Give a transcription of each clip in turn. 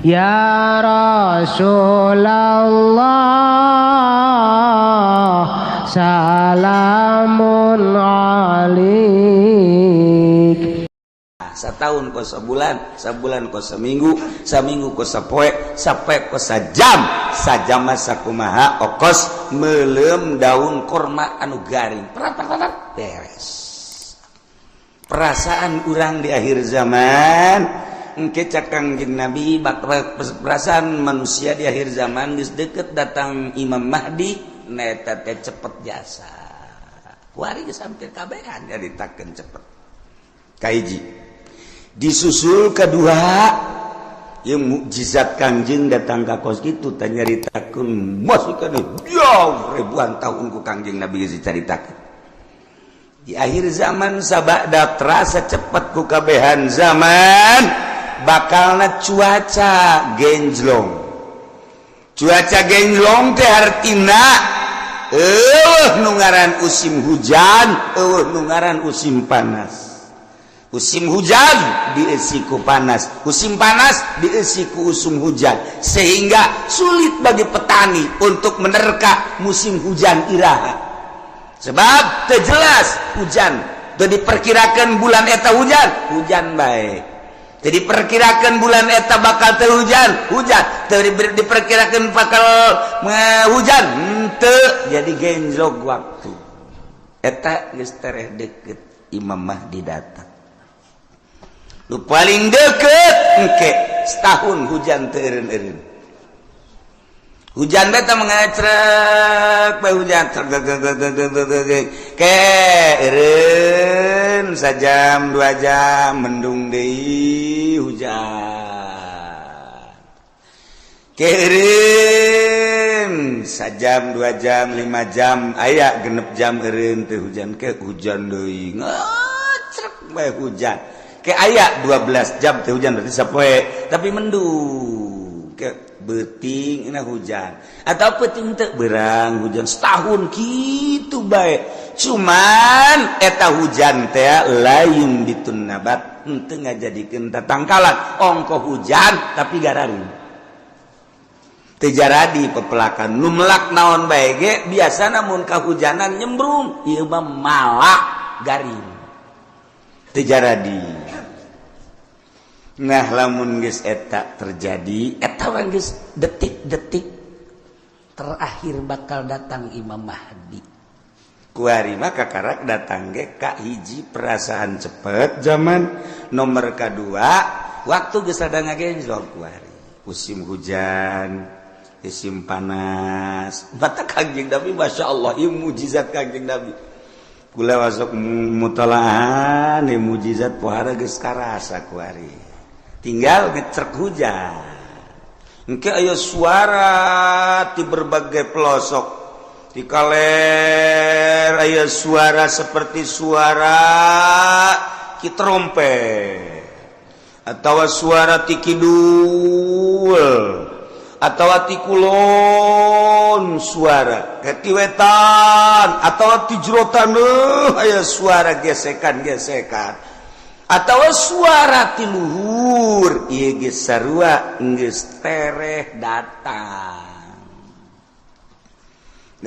Ya Rasulullah salamun alaik. Satahun ko sabulan, sabulan ko saminggu, saminggu ko sapoe, sapoe ko sajam, sajam sakumaha okos meuleum daun korma anu garing. Perat beres. Perasaan urang di akhir zaman engke Kangjeng Nabi perasaan manusia di akhir zaman geus deukeut datang Imam Mahdi neta teh cepet jasa. Kuari geus hampir kabehan nyaritakeun cepet. Kahiji disusul kedua yang mukjizat Kangjeng datang ka kos kitu teh nyaritakeun masih kana jauh ribuan tahun ku Kangjeng Nabi geus dicaritakeun. Di akhir zaman sabada terasa cepat ku kabehan zaman bakalna cuaca genjlong. Cuaca genjlong teh artina nu ngaran usim hujan, nu ngaran usim panas. Musim hujan diisi ku panas, musim panas diisi ku usum hujan, sehingga sulit bagi petani untuk menerka musim hujan iraha. Sebab terjelas hujan, teu diperkirakan bulan eta hujan, hujan baik. Teu diperkirakan bulan eta bakal teu hujan, hujan. Teu diperkirakan bakal hujan, henteu. Jadi genjlog waktu. Eta geus tereh deukeut Imam Mahdi datang. Nu paling deket engke setahun hujan teu eureun-eureun. Hujan beta mengacrek bae hujan ke eureun sajam 2 jam mendung deui hujan. Ke eureun sajam 2 jam 5 jam aya genep jam eureun teu hujan ke hujan deui ngacrek bae hujan. Ke aya 12 jam teh hujan berarti sapoe tapi mendung ke beuting ina hujan atau peuting teu beurang hujan setahun kitu bae cuman eta hujan teh layung ditun nabat henteu ngajadikeun tatangkalan ongko hujan tapi gararing teu jaradi pepelakan nu melak naon bae ge biasana mun kahujanan nyembrung ieu mah malak garing teu jaradi. Nah lamun geus eta terjadi eta geus detik-detik terakhir bakal datang Imam Mahdi. Kuari mah kakarak datang ge ka hiji perasaan cepet zaman nomor kadua waktu geus rada ngagenjlog kuari. Musim hujan, musim panas. Mata Kangjeng Nabi masyaallah ieu mukjizat Kangjeng Nabi. Kula wasok mutalaahan ieu mukjizat pohara geus karasa kuari. Tinggal ngecek hujan. Engke aya suara di berbagai pelosok. Di kaler aya suara seperti suara ki trompet. Atawa suara ti kidul. Atawa ti kulon suara. Ke ti wetan atawa ti jerotan aya suara gesekan-gesekan. Atau suara ti luhur ieu geus sarua geus tereh datang.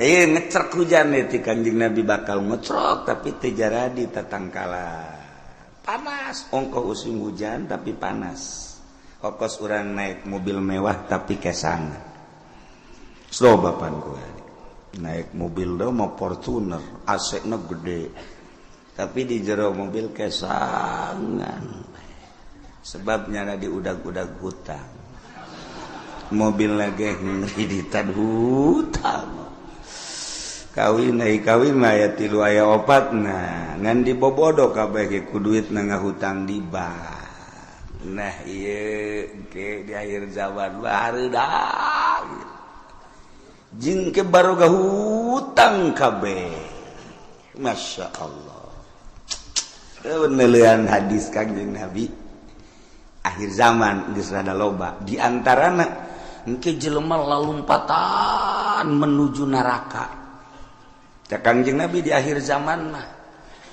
Nah ieu ngecrek hujan ti Kangjeng Nabi bakal ngecrok tapi teu jaradi tatangkala. Panas ongko musim hujan tapi panas. Kokos urang naik mobil mewah tapi kesangan. Slobapan gua. Naik mobil do mau Fortuner, AC-na gede. Tapi di jero mobil kesangan sebabnya di udag-udag hutang mobil lagi ngiriditan hutang kawin mah aya 3 aya 4 nah ngan dibobodo kabeh ge ku duitna ngahutang di bank. Nah ieu ke di akhir zaman barudak jeung ke baroga hutang kabeh masyaallah. Penelitian hadis Kangjeng Nabi akhir zaman geus rada loba di antarana engke jelema lalumpatan menuju neraka. Cak Kangjeng Nabi di akhir zaman mah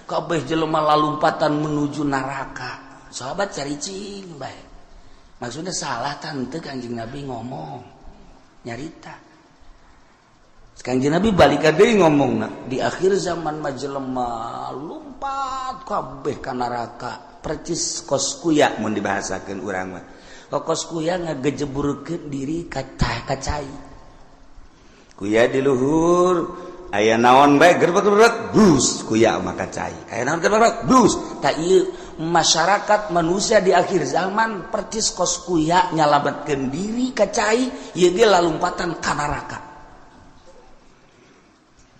kabeh jelema lalumpatan menuju neraka. Sahabat caricing bae. Maksudnya salah tante Kangjeng Nabi ngomong nyarita. Kangjeng Nabi balik deui ngomongna di akhir zaman mah jelema lumpat kabeh ka neraka percis kos kuya mun dibahasakeun urang mah. Kos kuya ngagejeburkeun diri ka cai. Kuya di luhur aya naon bae gerbek bus kuya mah ka cai. Aya naon gerbek bus. Ta ieu masyarakat manusia di akhir zaman percis kos kuya nyalametkeun diri ka cai ieu ge lalumpatan ka neraka.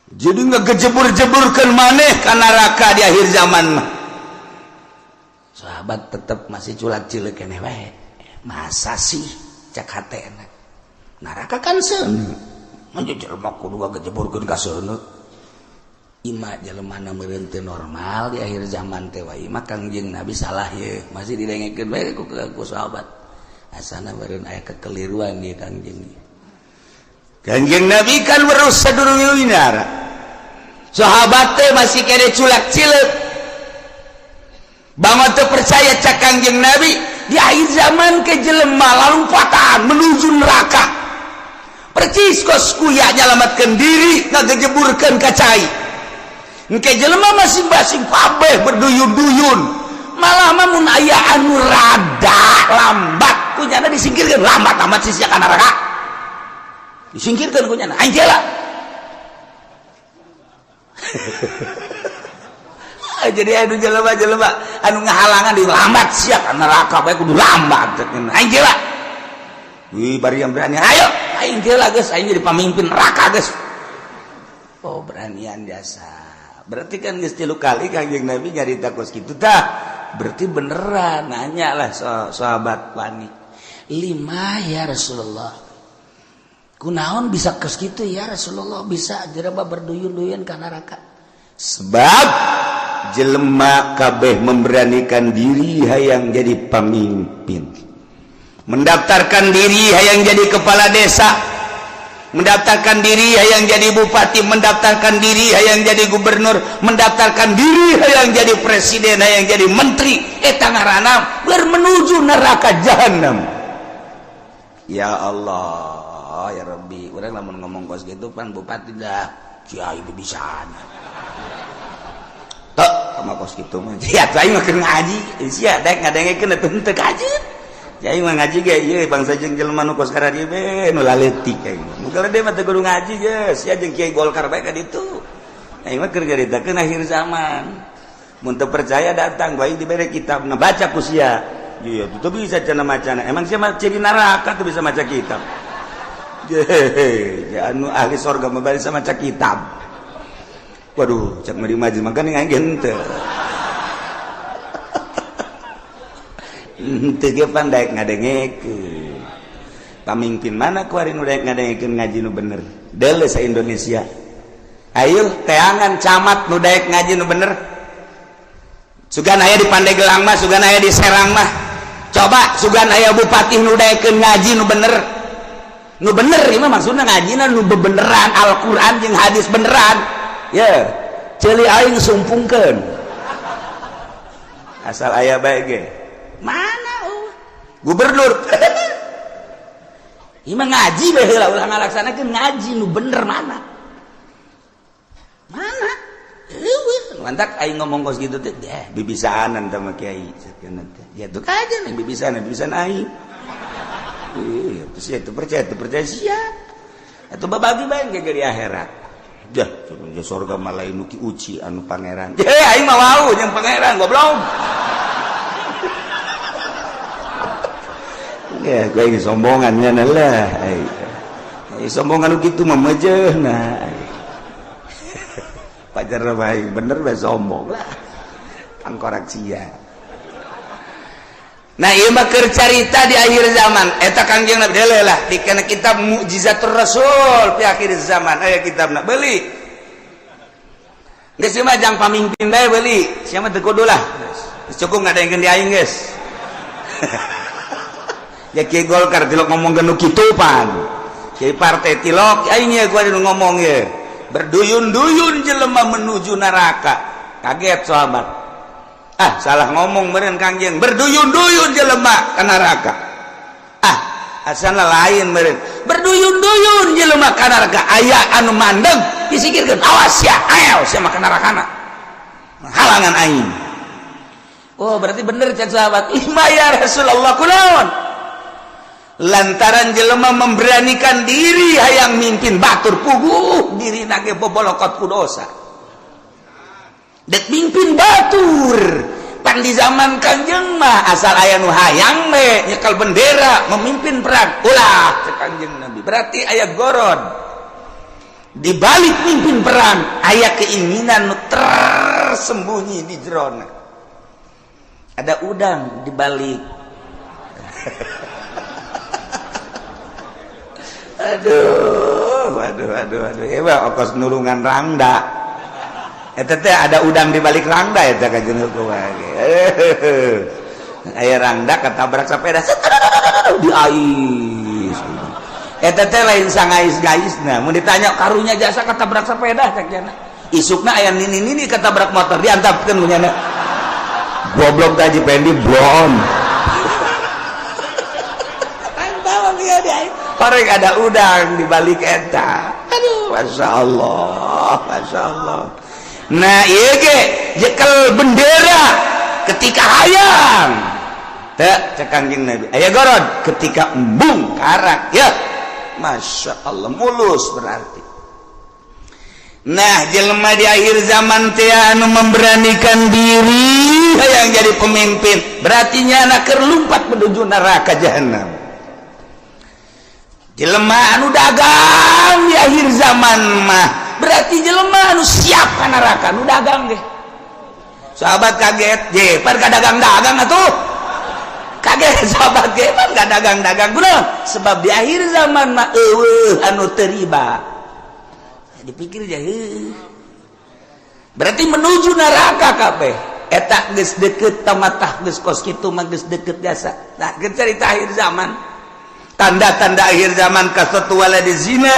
Jadi ngegejebur-jeburkeun maneh ka neraka di akhir zaman mah. Sahabat tetep masih culak-cileuk keneh wae. Masa sih cak hatena. Neraka kan seuneu. Mun jelema kudu ngagejeburkeun ka seuneu. Ima jelemana meureun teu normal di akhir zaman teh wae mah Kangjeng Nabi salah ye. Masih didengekeun bae ku sahabat. Asana meureun aya kekeliruan di Kangjeng. Kangjeng Nabi kan weruh sadurunge winara. Sahabat teh masih kene culak-cileuk. Banget teu percaya cak Kangjeng Nabi di akhir zaman ke jelema lalumpatan menuju neraka. Percis kos kuya nyalametkeun diri ngagejeburkeun ka cai. Engke jelema masing-masing kabeh berduyun-duyun. Malah mah mun aya anu rada lambat kunyana disingkirkeun lambat amat sih ka neraka. Disingkirkeun kunyana anjeula. Jadi anu jelema-jelema anu ngahalangan di lambat sia ka neraka bae kudu lambat anjeula. Wih bari yang berani ayo aing geula geus aing jadi pamimpin neraka geus. Oh beranian biasa. Berarti kan geus 3 kali Kangjeng Nabi nyarita kos kitu tah. Berarti beneran nanya lah sahabat wani. 5 ya Rasulullah. Kunaon bisa kos kitu ya Rasulullah bisa jelema berduyun-duyun ka neraka. Sebab jelema kabeh memberanikan diri hayang jadi pemimpin. Mendaftarkan diri hayang jadi kepala desa. Mendaftarkan diri hayang jadi bupati, mendaftarkan diri hayang jadi gubernur, mendaftarkan diri hayang jadi presiden, hayang jadi menteri, eta ngaranna menuju neraka jahanam. Ya Allah, ya Rabbi, urang lamun ngomong kos gitu pan bupati dah kiai bibisaan. Tok sama kos gitu mah. Ya aing mah keur ngaji, sia daek ngadengekeun teu kajeut. Jai mah ngaji ge ieu bangsa jeung jelema nu kos ka dieu be nu laletik aing. Muga dia mah teu kudu ngaji geus, sia jeung Kiai Golkar bae ka ditu. Aing mah keur nyaritakeun akhir zaman. Mun teu percaya datang bae dibere kitabna baca ku sia. Ieu teu bisa cenah macana. Emang sia mah ciri neraka teu bisa maca kitab. Ya anu ahli surga mah bari bisa maca kitab. Waduh, cak mari maji makan yang agen teu. Teu ge pandai ngadengekeun. Pamimpin mana kuari nu daek ngadengekeun ngaji nu bener? Deuleu sa Indonesia. Ayo teangan camat nu daek ngaji nu bener. Sugan aya di Pandeglang mah, sugan aya di Serang mah. Coba sugan aya bupati nu daekeun ngaji nu bener. Nu bener ieu mah maksudna ngajina nu bebeneran Al-Qur'an jeung hadis beneran. Ya, ceuli aing sumpungkeun. Asal aya bae ge. Mana gubernur? Ieu mah ngaji bae heula ulah ngalaksanakeun ngaji nu bener mana? Mana? Eueuh, mantak aing ngomong kos kitu teh, bibisaanan teh mah kiai sakeun teh. Ya tuh kajen bibisaan aing. Itu percaya sia. Atuh babagi bae ge di akhirat. Dah, di surga mah lain nu ki uci anu pangeran. Aing mah wau jeung pangeran goblok. Ya, gue ini sombongannya lah. Sombongan gitu memejehna. Pajar baik bener bae sombong lah. Angkorak sia. Nah, ieu mah keur carita di akhir zaman. Eta Kangjeng Nabi deuleu lah dikena kitab Mukjizatur Rasul di akhir zaman aya kitabna beuli. Geus ieu mah jang pamimpin bae beuli. Sia mah teu kudu lah. Cukup ngadengkeun di aing geus. Ya Kiai Golkar tilok ngomong nu kitu pan. Kiai partai tilok aing ye gua ngomong ye. Berduyun-duyun jelema menuju neraka. Kaget sahabat. Salah ngomong meureun Kangjeng. Berduyun-duyun jelema ka neraka. asana lain meureun berduyun-duyun jelema ka neraka aya anu mandeg disikirkeun awas ya ayo sia mah ka nerakana halangan aing. Oh berarti bener cek sahabat lima ya Rasulullah kunaon lantaran jelema memberanikan diri hayang mimpin batur puguh diri nage bobolokot ku dosa dek mimpin batur pan di zaman Kanjeng mah asal aya nu hayang we nyekel bendera memimpin perang ulah cek Kanjeng Nabi berarti aya gorod di balik mimpin perang aya keinginan nu tersembunyi di jerona ada udang di balik aduh hebat ongkos nulungan rangda eta teh ada udang di balik rangda eta ka jeung hukum aya rangda katabrak sapeda di ais eta teh lain sangais-gaisna mun ditanya karunya jasa katabrak sapeda cek cenah isukna aya nini katabrak motor diantapkeun ku nya goblok taji pendi blon korek ada udang di balik eta aduh masya Allah nah iya ge jekel bendera ketika hayang teh cek Kanjeng Nabi aya gorod ketika embung karak ya masya Allah mulus berarti. Nah jelema di akhir zaman teh anu memberanikan diri hayang jadi pemimpin berarti nyana keur lumpat menuju neraka jahanam. Jelema anu dagang di akhir zaman mah berarti jelema anu siap ka neraka anu dagang ge. Sahabat kaget je pan ka dagang-dagang atuh. Kaget sahabat ge pan ka dagang-dagang kunaon? Sebab di akhir zaman mah eueuh anu teu riba. Dipikir aja berarti menuju neraka kabeh eta geus deukeut tamatah geus kos kitu mah geus deukeut jasa. Nah geus cerita akhir zaman tanda-tanda akhir zaman kasatu waladi zina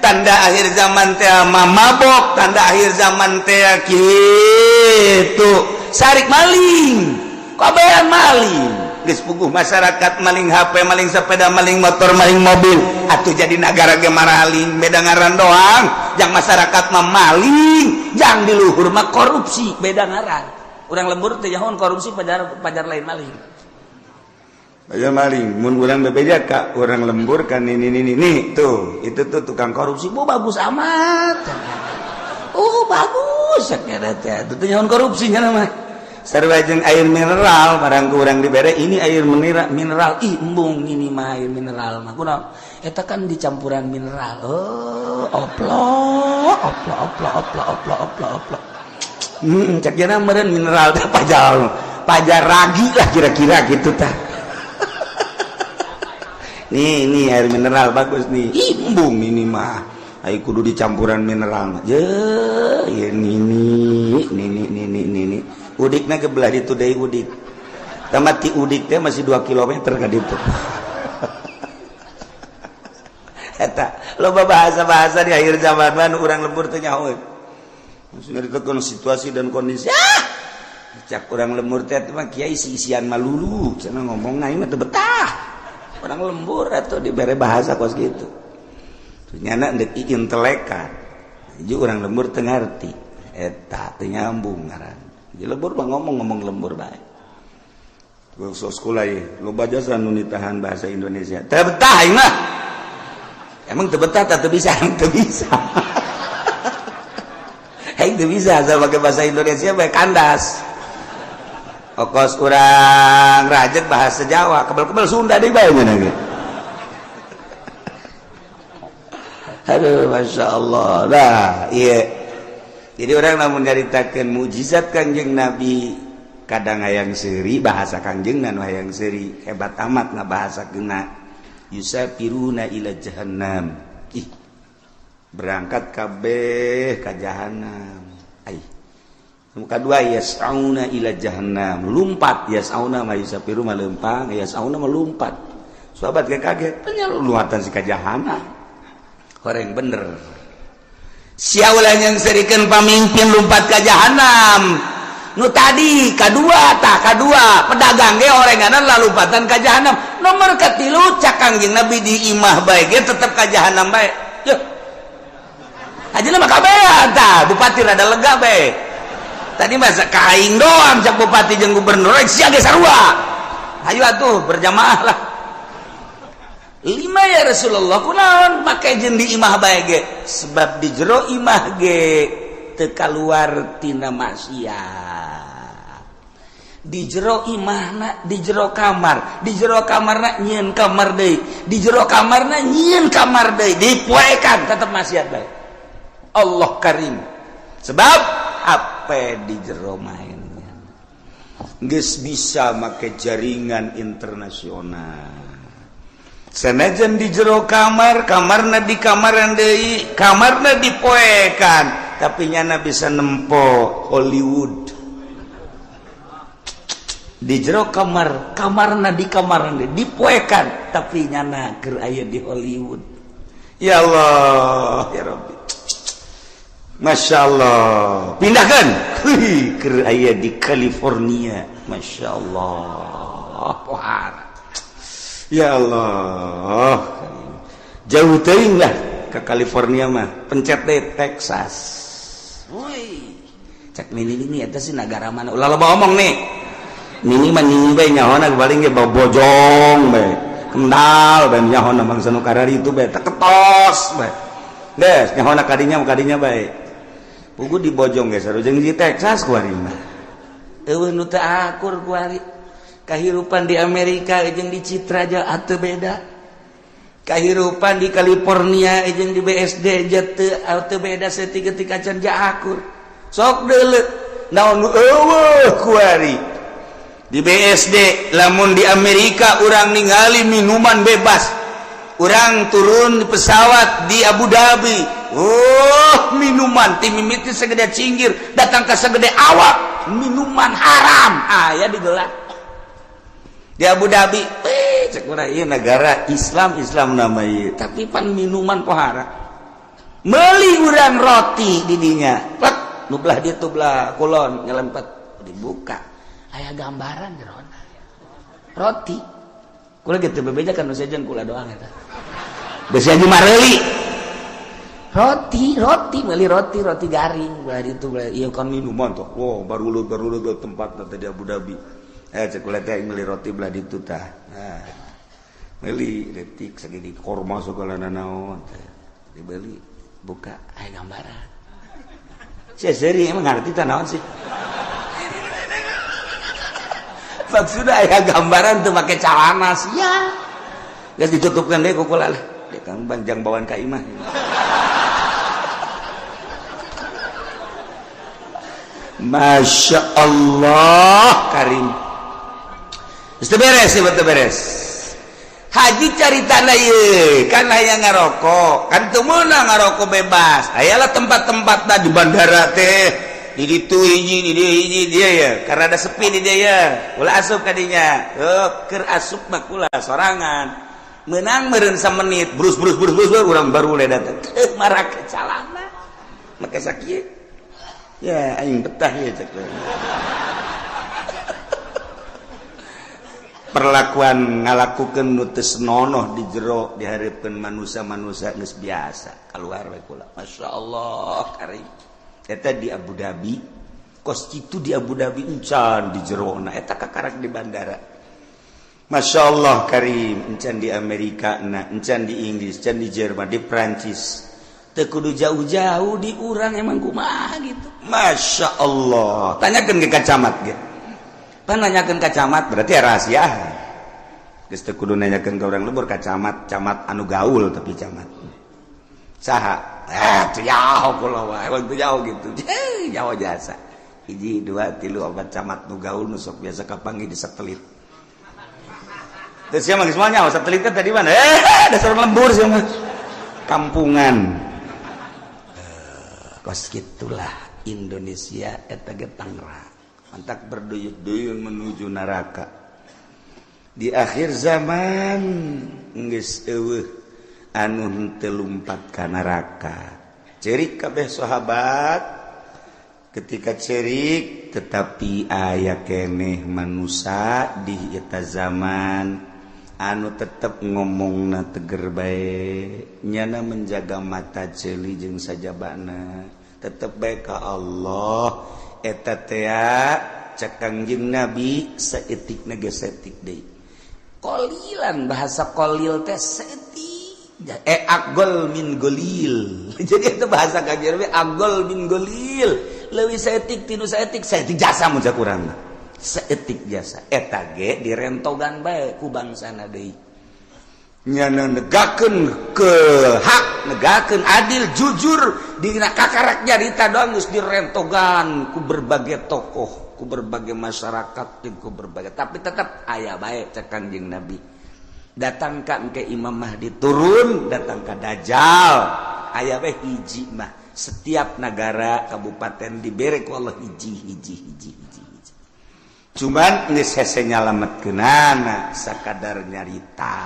tanda akhir zaman teh mabok tanda akhir zaman teh kitu sarik maling kabehan maling geus puguh masyarakat maling HP maling sepeda maling motor maling mobil atuh jadi negara ge maraling beda ngaran doang jang masyarakat mah maling jang di luhur mah korupsi beda ngaran urang lembur teh nyahoan korupsi pajar lain maling pajar maling mun urang bebeja ka urang lembur kan ini tuh itu tuh tukang korupsi bagus amat bagus sakira teh tuh nyahoan korupsi nya mah sarua jeung air mineral barang kurang dibere ini air mineral embung ini mah air mineral mah kunaon eta kan dicampuran mineral oplok cek jana meureun mineral teh pajar ragi lah kira-kira gitu tah nih air mineral bagus nih embung ini mah ai kudu dicampuran mineral mah je ini udikna kebelah ditu deui udik tamat ti udik teh masih 2 kilometer ka ditu eta loba bahasa-bahasa di akhir zaman mah urang lembur teh nyaho maksudna ditekan situasi dan kondisi cak urang lembur teh mah kiai isi-isian malulu cenah ngomongna ieu mah teu betah urang lembur atuh dibere bahasa kos kitu nyana deuk inteleka ieu urang lembur teu ngarti eta teu nyambung ngaran di lembur mah ngomong lembur bae. Gua sekolah ye, loba jasa nu nitahan bahasa Indonesia. Teu betah ieu mah. Emang teu betah teu bisa, teu bisa. Haing teu bisa asal pakai bahasa Indonesia bae kandas. Okos urang rajet bahasa Jawa, kebal-kebal Sunda deui bae nya ge. Aduh masyaallah. Nah, ieu jadi orang namun nyaritakeun mukjizat Kanjeng Nabi kadang hayang seuri bahasa Kanjengna nu hayang seuri hebat amat ngabahasakeunna yusafiruna ila jahannam berangkat kabeh ka jahanam nu kadua yas'auna ila jahannam lumpat yas'auna mah yusafiru mah leumpang yas'auna mah lumpat sahabat kaget nya luatan si ka jahanam horeng bener sia ulah yang serikeun pamimpin lumpat ka jahanam nu tadi kedua pedagang ge orenganan lalupatan ka jahanam. Nomor katilu cak Kangjeng Nabi di imah bae ge tetep ka jahanam bae. Yeuh. Ajeuna mah kabehan tah, bupati rada lega bae. Tadi mah kaing doang cak bupati jeung gubernur rek sia ge sarua. Ayo atuh berjamaah lah. 5 ya Rasulullah kunaon make jeung di imah bae ge? Sebab di jero imah ge teu kaluar tina maksiat. Di jero imahna, di jero kamarna nyieun kamar deui, di jero kamarna nyieun kamar deui, dipoekan tetep maksiat bae. Allah Karim. Sebab apa di jero mainnya. Geus bisa make jaringan internasional. Sanajan di jero kamarna di kamaran deui, kamarna dipoekan, tapi nyana bisa nempo Hollywood. Di jero kamarna di kamaran deui dipoekan, tapi nyana keur aya di Hollywood. Ya Allah, ya Rabbi. Masya Allah. Pindahkan. Keur aya di California. Masya Allah. Pohara. Ya Allah, jauh teuing lah ke California mah, pencet deh Texas. Woi, cek ini eta sih negara mana? Ulah loba omong nih. Nini mah nini bae nyahona baling ge bawa bojong bae. Kendal bae nyahona bangsa nu karari itu bae teketos bae. Des nyahona kadinya bae. Pugu di bojong ge sarujeng di Texas kuari mah. Eueuh nu teu akur kuari. Kahirupan di Amerika jeung di Citra aja atuh beda. Kahirupan di California jeung di BSD aja teu beda saeutik-eutik acan akur. Sok deuleu naon eueuh kuari. Di BSD lamun di Amerika urang ningali minuman bebas. Urang turun di pesawat di Abu Dhabi. Oh, minuman ti mimiti segede cinggir datang ka segede awak. Minuman haram aya digeulak. Di Abu Dhabi, cek urang ieu negara Islam nama ieu, tapi pan minuman pohara. Meuli urang roti di dinya. Plek, nu belah ditu belah kulon nyelempet dibuka. Aya gambaran jerona. Roti. Kula gitu bebejakan nu sejen kula doang eta. Geus aja mareuli. Roti meuli roti garing belah ditu belah ieu kan minuman tuh. Wow, barulut tempat tadi di Abu Dhabi. Cek ulah teh meuli roti belah ditu tah. Nah. Meuli detik sagede korma segala naon teh. Dibeli buka aya gambaran. Sia seri emang ngarti tah naon sih. Maksudna aya gambaran teu make calana sia. Geus ditutupkeun deui ku kula lah. Dek kang banjang bawaan ka imah. Masya Allah Karim. Itu beres. Haji caritana ieu kan aya ngarokok, kan teu meunang ngarokok bebas. Ayalah tempat-tempatna di bandara teh, di ditu hiji dia ya, karena ada sepi di dia ya. Ulah asup ka dinya. Keur asup mah kula sorangan. Meunang meureun samenit, brus urang baru le datang. Marah ke calana. Make sakieu. Ya aing betah ya cek. Perlakuan ngalakukeun nu teu senonoh di jero dihareupeun manusia geus biasa kaluar we kula. Masyaallah Karim. Eta di Abu Dhabi, kos kitu di Abu Dhabi encan di jerona eta kakarak di bandara. Masyaallah Karim, encan di Amerika na, encan di Inggris, encan di Jerman, di Prancis. Teu kudu jauh-jauh di urang emang kumaha gitu. Masya Allah. Tanyakeun ke kacamat ge. Pan nanyakeun kacamat berarti rahasia. Geus teu kudu nanyakeun ka urang lembur kacamat, camat anu gaul tapi camat. Saha? Teu jauh kula wae, teu jauh gitu. Jauh jasa. 1 2 3 4 camat nu gaul nu sok biasa kapanggih di satelit. Terus sia mah geus moal nyaho satelit tadi mana? Dasar lembur sia mah. Kampungan. Kos gitulah Indonesia eta ge Tangerang. Mantak berduyun-duyun menuju neraka. Di akhir zaman geus eueuh anu teu lumpat ka neraka. Cerik kabeh sahabat ketika cerik tetapi aya keneh manusia di eta zaman anu tetep ngomongna teger bae nyana menjaga mata ceuli jeung sajabana tetep bae ka Allah eta teh cek Kangjeng Nabi saeutikna ge saeutik deui qalilan bahasa qalil teh saeutik aqol min golil jadi itu bahasa Kangjeng Nabi aqol min golil leuwih saeutik tinu saeutik jasa mun cak urang saeutik jasa eta ge direntogan bae ku bangsana deui nyana negakeun ke hak negakeun adil jujur dina kakarak nyarita doang geus direntogan ku berbagai tokoh ku berbagai masyarakat jeung ku berbagai tapi tetap aya bae cak Kangjeng Nabi datang ka engke Imam Mahdi turun datang ka Dajjal aya bae hiji mah setiap negara kabupaten dibere ku Allah hiji. Cuman geus hese nyalametkeunana sakadar nyarita.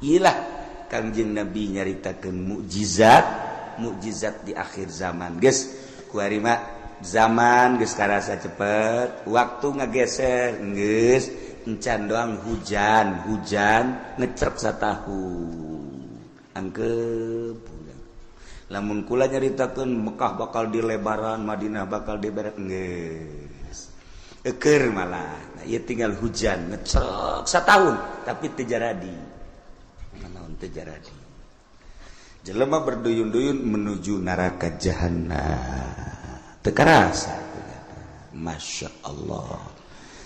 Ilah Kangjeng Nabi nyaritakeun mukjizat di akhir zaman. Geus kuari mah zaman geus karasa cepet, waktu ngageser geus encan doang hujan ngecrek satahun. Angkep lamun kula nyaritakeun Mekah bakal dilebaran, Madinah bakal diberat geus. Eukeur malah. Nah, ieu tinggal hujan ngecrek satahun tapi teu jaradi. Naon teu jaradi. Jelema berduyun-duyun menuju neraka jahanam. Teu karasa. Masya Allah.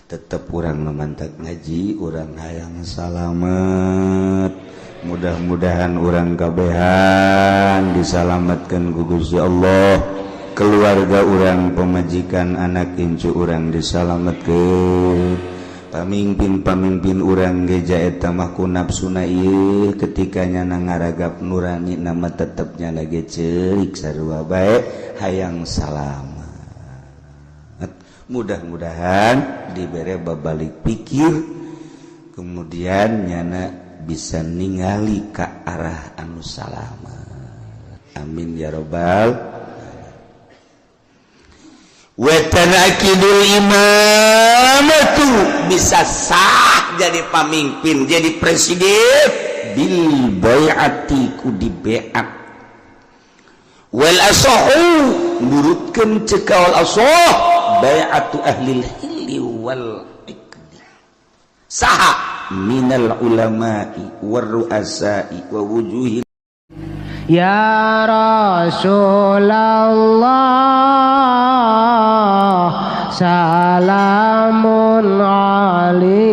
Tetep urang mantak ngaji, urang hayang salamet. Mudah-mudahan orang kabehan disalamatkan ku Gusti Allah keluarga orang pemajikan anak incu orang disalamatkeun pamimpin orang geja eta mah ku nafsuna ieu ketika nyana ngaragap nurani nama tetepnya lagi ceurik sarua bae hayang salamet mudah-mudahan dibere babalik pikir kemudian nyana bisa ningali ka arah anu salamet amin ya robbal wa tanakidul imamatu bisa sah jadi pamimpin jadi presiden bil bai'ati ku di bai'at wal asahu nurutkeun ceuk wal asah bai'atu ahlil hilli wal iqdi saha minal ulama'i warru'asa'i wa wujuhil Ya Rasulullah salamun alaikum